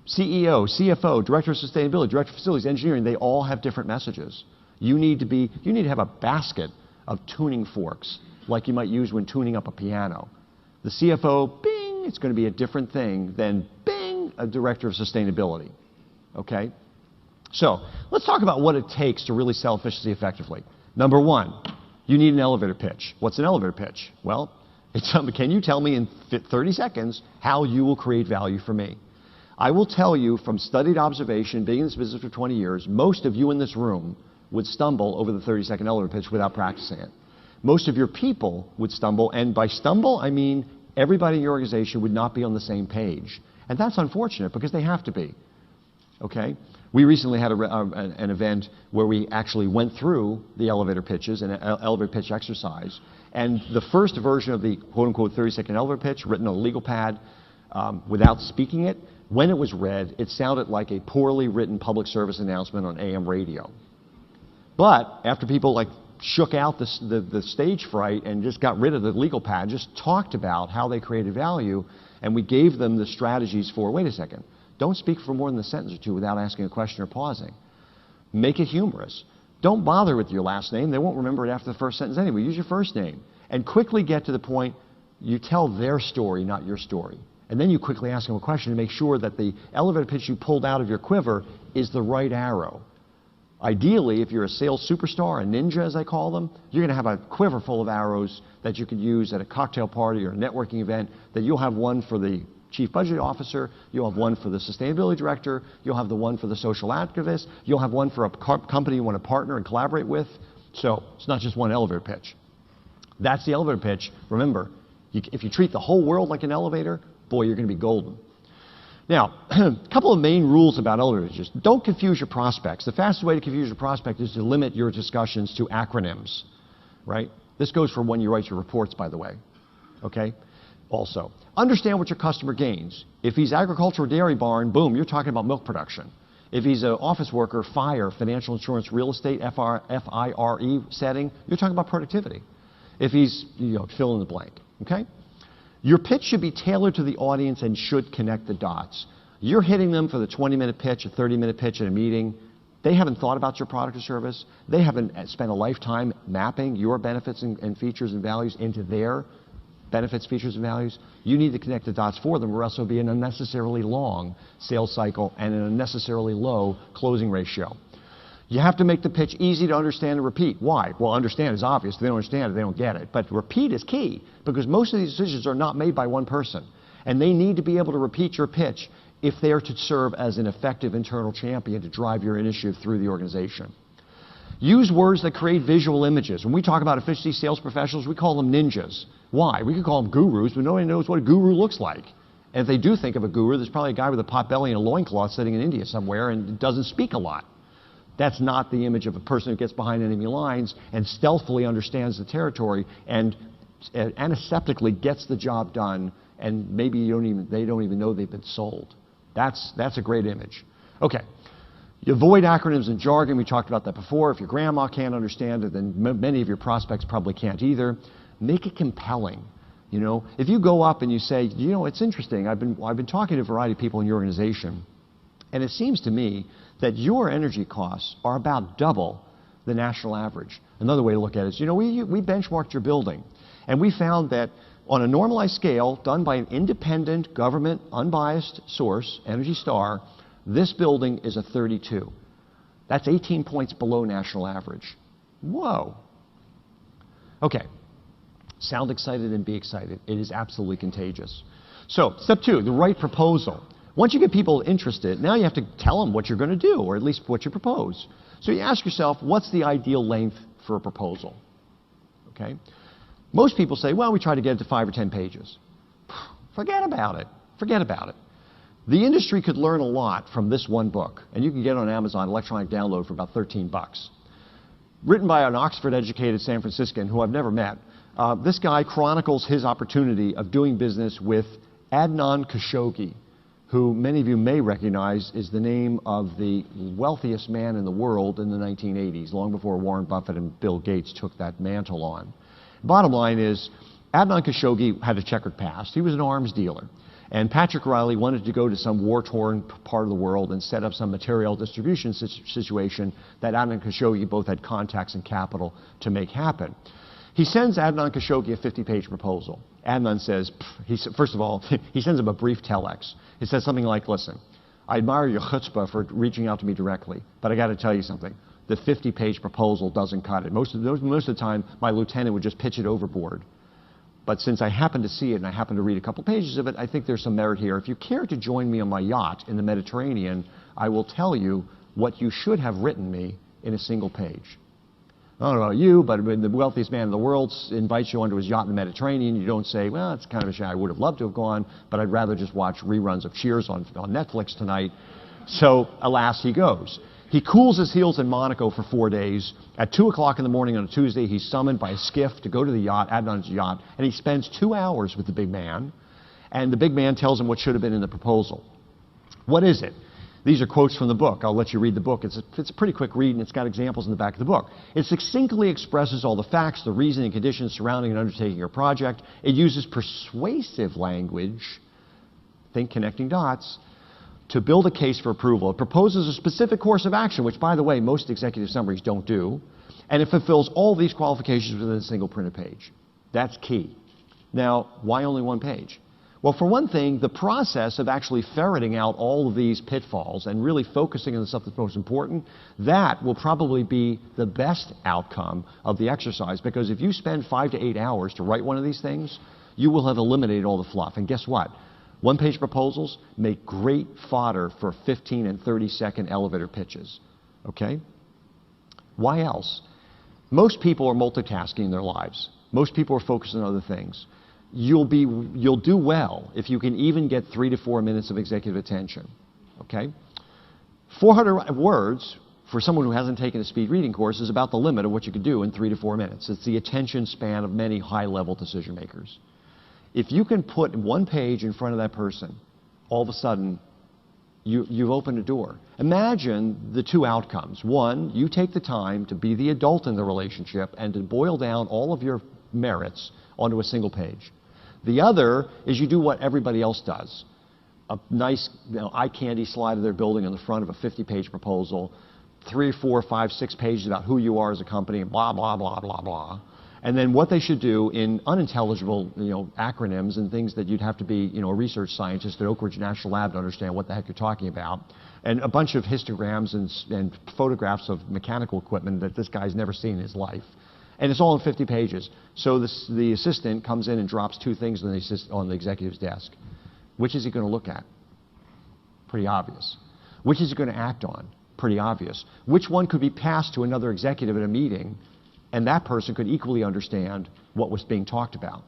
CEO, CFO, Director of Sustainability, Director of Facilities, Engineering, they all have different messages. You need to have a basket of tuning forks, like you might use when tuning up a piano. The CFO, bing, it's going to be a different thing than, bing, a Director of Sustainability. Okay? So, let's talk about what it takes to really sell efficiency effectively. Number one, you need an elevator pitch. What's an elevator pitch? Well, can you tell me in 30 seconds how you will create value for me? I will tell you from studied observation, being in this business for 20 years, most of you in this room would stumble over the 30-second elevator pitch without practicing it. Most of your people would stumble, and by stumble, I mean everybody in your organization would not be on the same page. And that's unfortunate because they have to be. Okay? We recently had an event where we actually went through the elevator pitches, an elevator pitch exercise, and the first version of the quote-unquote 30-second elevator pitch, written on a legal pad, without speaking it, when it was read, it sounded like a poorly written public service announcement on AM radio. But after people shook out the stage fright and just got rid of the legal pad, just talked about how they created value, and we gave them the strategies for, wait a second, don't speak for more than a sentence or two without asking a question or pausing. Make it humorous. Don't bother with your last name. They won't remember it after the first sentence anyway. Use your first name. And quickly get to the point, you tell their story, not your story. And then you quickly ask them a question to make sure that the elevator pitch you pulled out of your quiver is the right arrow. Ideally, if you're a sales superstar, a ninja as I call them, you're going to have a quiver full of arrows that you could use at a cocktail party or a networking event, that you'll have one for the chief budget officer, you'll have one for the sustainability director, you'll have the one for the social activist, you'll have one for a company you want to partner and collaborate with. So it's not just one elevator pitch. That's the elevator pitch. Remember, if you treat the whole world like an elevator, boy, you're going to be golden. Now, a couple of main rules about elevator pitches. Don't confuse your prospects. The fastest way to confuse your prospect is to limit your discussions to acronyms, right? This goes for when you write your reports, by the way, okay? Also, understand what your customer gains. If he's agriculture or dairy barn, boom, you're talking about milk production. If he's an office worker, fire, financial insurance, real estate, FIRE setting, you're talking about productivity. If he's, fill in the blank, okay? Your pitch should be tailored to the audience and should connect the dots. You're hitting them for the 20-minute pitch, a 30-minute pitch at a meeting. They haven't thought about your product or service. They haven't spent a lifetime mapping your benefits and features and values into their benefits, features, and values. You need to connect the dots for them, or else it'll be an unnecessarily long sales cycle and an unnecessarily low closing ratio. You have to make the pitch easy to understand and repeat. Why? Well, understand is obvious. If they don't understand it, they don't get it. But repeat is key, because most of these decisions are not made by one person. And they need to be able to repeat your pitch if they are to serve as an effective internal champion to drive your initiative through the organization. Use words that create visual images. When we talk about efficiency sales professionals, we call them ninjas. Why? We could call them gurus, but nobody knows what a guru looks like. And if they do think of a guru, there's probably a guy with a pot belly and a loincloth sitting in India somewhere and doesn't speak a lot. That's not the image of a person who gets behind enemy lines and stealthily understands the territory and antiseptically gets the job done, and maybe they don't even know they've been sold. That's a great image. Okay. You avoid acronyms and jargon. We talked about that before. If your grandma can't understand it, then many of your prospects probably can't either. Make it compelling. If you go up and you say, it's interesting. I've been talking to a variety of people in your organization, and it seems to me that your energy costs are about double the national average. Another way to look at it is, we benchmarked your building, and we found that on a normalized scale done by an independent, government, unbiased source, Energy Star, this building is a 32. That's 18 points below national average. Whoa. Okay. Sound excited and be excited. It is absolutely contagious. So, step 2, the right proposal. Once you get people interested, now you have to tell them what you're going to do, or at least what you propose. So you ask yourself, what's the ideal length for a proposal? Okay? Most people say, well, we try to get it to 5 or 10 pages. Forget about it. Forget about it. The industry could learn a lot from this one book, and you can get it on Amazon, electronic download, for about $13. Written by an Oxford-educated San Franciscan who I've never met. This guy chronicles his opportunity of doing business with Adnan Khashoggi, who many of you may recognize is the name of the wealthiest man in the world in the 1980s, long before Warren Buffett and Bill Gates took that mantle on. Bottom line is, Adnan Khashoggi had a checkered past. He was an arms dealer. And Patrick Riley wanted to go to some war-torn part of the world and set up some material distribution situation that Adnan Khashoggi both had contacts and capital to make happen. He sends Adnan Khashoggi a 50-page proposal. Adnan says, first of all, he sends him a brief telex. He says something like, listen, I admire your chutzpah for reaching out to me directly, but I got to tell you something. The 50-page proposal doesn't cut it. Most of the time, my lieutenant would just pitch it overboard. But since I happened to see it and I happened to read a couple pages of it, I think there's some merit here. If you care to join me on my yacht in the Mediterranean, I will tell you what you should have written me in a single page. I don't know about you, but when the wealthiest man in the world invites you onto his yacht in the Mediterranean, you don't say, well, it's kind of a shame. I would have loved to have gone, but I'd rather just watch reruns of Cheers on Netflix tonight. So, alas, he goes. He cools his heels in Monaco for 4 days. At 2 o'clock in the morning on a Tuesday, he's summoned by a skiff to go to the yacht, Adnan's yacht, and he spends 2 hours with the big man, and the big man tells him what should have been in the proposal. What is it? These are quotes from the book. I'll let you read the book. It's a pretty quick read, and it's got examples in the back of the book. It succinctly expresses all the facts, the reason and conditions surrounding and undertaking your project. It uses persuasive language, think connecting dots, to build a case for approval. It proposes a specific course of action, which, by the way, most executive summaries don't do, and it fulfills all these qualifications within a single printed page. That's key. Now, why only one page? Well, for one thing, the process of actually ferreting out all of these pitfalls and really focusing on the stuff that's most important, that will probably be the best outcome of the exercise, because if you spend 5 to 8 hours to write one of these things, you will have eliminated all the fluff. And guess what? One-page proposals make great fodder for 15 and 30-second elevator pitches. Okay? Why else? Most people are multitasking in their lives. Most people are focused on other things. You'll do well if you can even get 3 to 4 minutes of executive attention. Okay? 400 words for someone who hasn't taken a speed reading course is about the limit of what you can do in 3 to 4 minutes. It's the attention span of many high-level decision makers. If you can put one page in front of that person, all of a sudden, you've opened a door. Imagine the two outcomes. One, you take the time to be the adult in the relationship and to boil down all of your merits onto a single page. The other is you do what everybody else does. A nice eye candy slide of their building on the front of a 50-page proposal, 3, 4, 5, 6 pages about who you are as a company, and blah, blah, blah, blah, blah. And then what they should do in unintelligible, acronyms and things that you'd have to be, a research scientist at Oak Ridge National Lab to understand what the heck you're talking about, and a bunch of histograms and photographs of mechanical equipment that this guy's never seen in his life. And it's all in 50 pages. So the assistant comes in and drops 2 things on the executive's desk. Which is he going to look at? Pretty obvious. Which is he going to act on? Pretty obvious. Which one could be passed to another executive at a meeting, and that person could equally understand what was being talked about?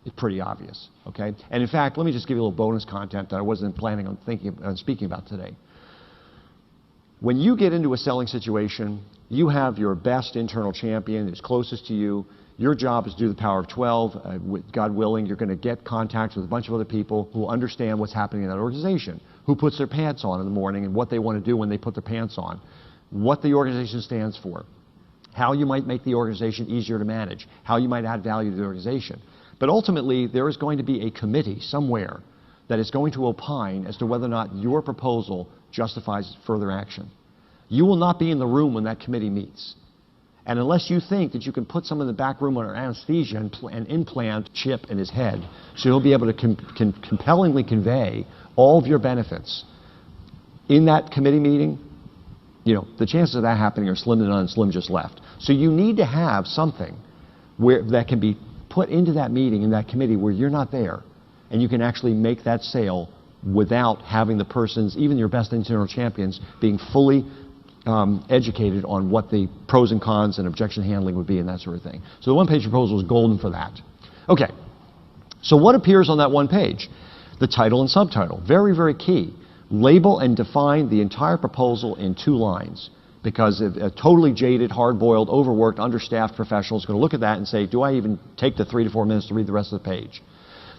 It's pretty obvious, okay? And in fact, let me just give you a little bonus content that I wasn't planning on speaking about today. When you get into a selling situation, you have your best internal champion who's closest to you. Your job is to do the power of 12. God willing, you're going to get contact with a bunch of other people who understand what's happening in that organization, who puts their pants on in the morning and what they want to do when they put their pants on, what the organization stands for, how you might make the organization easier to manage, how you might add value to the organization. But ultimately, there is going to be a committee somewhere that is going to opine as to whether or not your proposal justifies further action. You will not be in the room when that committee meets. And unless you think that you can put someone in the back room under anesthesia and implant a chip in his head so he'll be able to compellingly convey all of your benefits in that committee meeting, the chances of that happening are slim to none, slim just left. So you need to have something that can be put into that meeting, in that committee, where you're not there, and you can actually make that sale without having the persons, even your best internal champions, being fully educated on what the pros and cons and objection handling would be and that sort of thing. So the one-page proposal is golden for that. Okay, so what appears on that one page? The title and subtitle, very, very key. Label and define the entire proposal in 2 lines, because a totally jaded, hard-boiled, overworked, understaffed professional is going to look at that and say, do I even take the 3 to 4 minutes to read the rest of the page?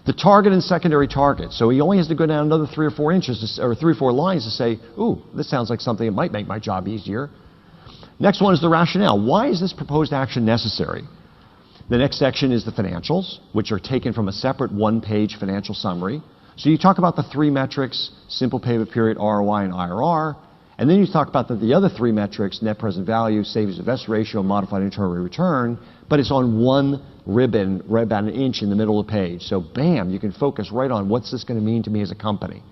The target and secondary target. So he only has to go down another 3 or 4 inches, or 3 or 4 lines to say, ooh, this sounds like something that might make my job easier. Next one is the rationale. Why is this proposed action necessary? The next section is the financials, which are taken from a separate 1-page financial summary. So you talk about the three metrics, simple payback period, ROI, and IRR. And then you talk about the other three metrics, net present value, savings invest ratio, modified internal rate of return, but it's on one ribbon, right about an inch in the middle of the page. So bam, you can focus right on what's this going to mean to me as a company.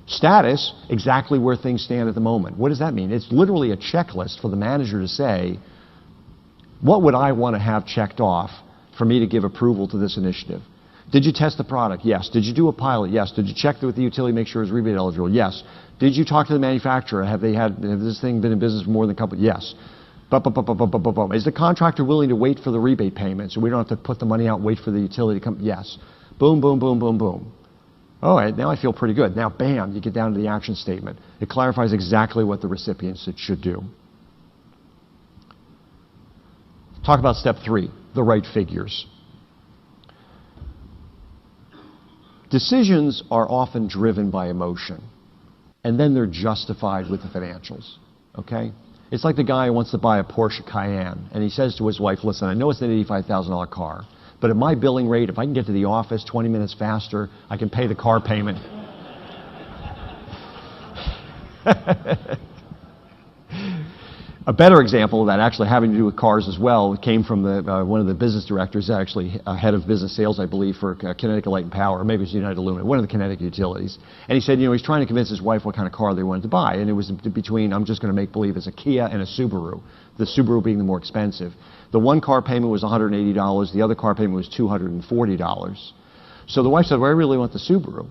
Status, exactly where things stand at the moment. What does that mean? It's literally a checklist for the manager to say, what would I want to have checked off for me to give approval to this initiative? Did you test the product? Yes. Did you do a pilot? Yes. Did you check with the utility, make sure it's rebate eligible? Yes. Did you talk to the manufacturer? Have this thing been in business for more than a couple? Yes. Is the contractor willing to wait for the rebate payment so we don't have to put the money out and wait for the utility to come? Yes. Boom, boom, boom, boom, boom. All right, now I feel pretty good. Now, bam, you get down to the action statement. It clarifies exactly what the recipients should do. Talk about step 3, the right figures. Decisions are often driven by emotion, and then they're justified with the financials, okay? It's like the guy who wants to buy a Porsche Cayenne, and he says to his wife, listen, I know it's an $85,000 car, but at my billing rate, if I can get to the office 20 minutes faster, I can pay the car payment. A better example of that, actually having to do with cars as well, came from one of the business directors, actually head of business sales, I believe, for Connecticut Light and Power, or maybe it's United Aluminum, one of the Connecticut utilities. And he said, you know, he's trying to convince his wife what kind of car they wanted to buy. And it was between, I'm just going to make believe it's a Kia and a Subaru, the Subaru being the more expensive. The one car payment was $180, the other car payment was $240. So the wife said, well, I really want the Subaru.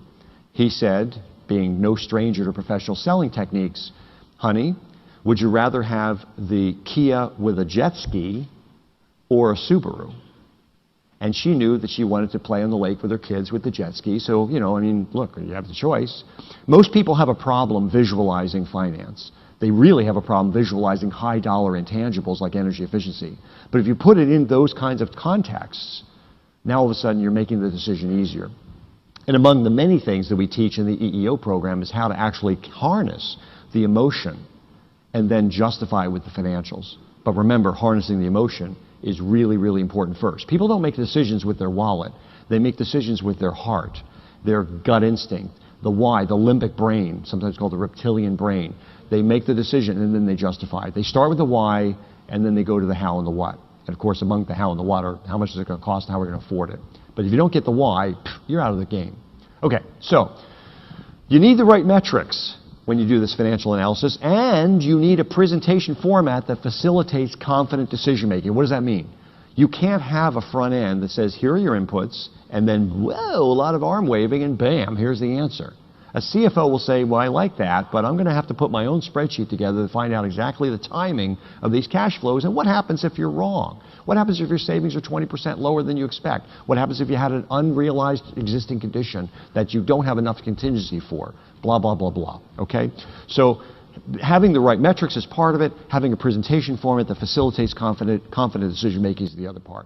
He said, being no stranger to professional selling techniques, honey, would you rather have the Kia with a jet ski or a Subaru? And she knew that she wanted to play on the lake with her kids with the jet ski. So, you know, I mean, look, you have the choice. Most people have a problem visualizing finance. They really have a problem visualizing high dollar intangibles like energy efficiency. But if you put it in those kinds of contexts, now all of a sudden you're making the decision easier. And among the many things that we teach in the EEO program is how to actually harness the emotion and then justify it with the financials. But remember, harnessing the emotion is really, really important first. People don't make decisions with their wallet. They make decisions with their heart, their gut instinct, the why, the limbic brain, sometimes called the reptilian brain. They make the decision and then they justify it. They start with the why and then they go to the how and the what. And of course, among the how and the what are how much is it going to cost and how we're going to afford it. But if you don't get the why, you're out of the game. Okay, so you need the right metrics when you do this financial analysis, and you need a presentation format that facilitates confident decision making. What does that mean? You can't have a front end that says, here are your inputs, and then, whoa, a lot of arm waving, and bam, here's the answer. A CFO will say, well, I like that, but I'm going to have to put my own spreadsheet together to find out exactly the timing of these cash flows, and what happens if you're wrong? What happens if your savings are 20% lower than you expect? What happens if you had an unrealized existing condition that you don't have enough contingency for? Blah, blah, blah, blah, okay? So having the right metrics is part of it. Having a presentation format that facilitates confident decision making is the other part.